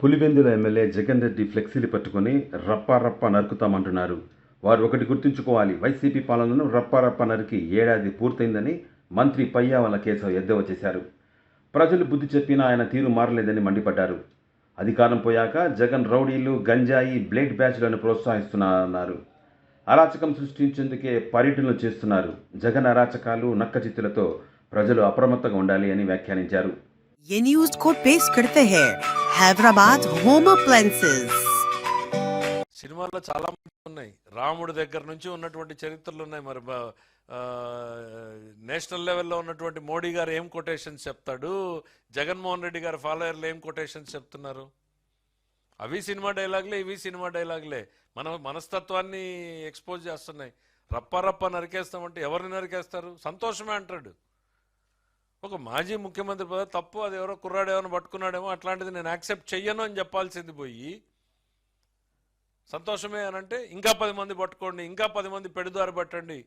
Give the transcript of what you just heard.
Pulivendula MLA Jagan Reddy ఫ్లెక్సీలు పట్టుకొని రప్పా నరుకుతామంటున్నారు. వారు ఒకటి గుర్తుంచుకోవాలి, వైసీపీ పాలనను రప్పా నరికి ఏడాది పూర్తయిందని మంత్రి పయ్యావుల కేశవ్ ఎద్దేవా చేశారు. ప్రజలు బుద్ధి చెప్పినా ఆయన తీరు మారలేదని మండిపడ్డారు. అధికారం పోయాక జగన్ రౌడీలు, గంజాయి, బ్లేడ్ బ్యాచ్లను ప్రోత్సహిస్తున్నారన్నారు. అరాచకం సృష్టించేందుకే పర్యటనలు చేస్తున్నారు. జగన్ అరాచకాలు, నక్కచిత్తులతో ప్రజలు అప్రమత్తంగా ఉండాలి అని వ్యాఖ్యానించారు. ये न्यूज को पेश करते हैं हैदराबाद होम अप्लायंसेस। సినిమాల్లో చాలా మంది ఉన్నాయి, రాముడి దగ్గర నుంచి ఉన్నటువంటి చరిత్రలు ఉన్నాయి. మరి నేషనల్ లెవెల్లో ఉన్నటువంటి మోడీ గారు ఏం కొటేషన్స్ చెప్తాడు, జగన్మోహన్ రెడ్డి గారు ఫాలోయర్లు ఏం కొటేషన్స్ చెప్తున్నారు. అవి సినిమా డైలాగులే, ఇవి సినిమా డైలాగులే. మన మనస్తత్వాన్ని ఎక్స్పోజ్ చేస్తున్నాయి. రప్ప నరికేస్తామంటే ఎవరిని నరికేస్తారు? సంతోషమే అంటాడు. ఒక మాజీ ముఖ్యమంత్రి పదవి తప్పు, అది ఎవరో కుర్రాడేమో పట్టుకున్నాడేమో, అట్లాంటిది నేను యాక్సెప్ట్ చెయ్యను అని చెప్పాల్సింది పోయి సంతోషమే అని అంటే ఇంకా 10 మంది పట్టుకోండి, ఇంకా 10 మంది పెడుదారి పట్టండి,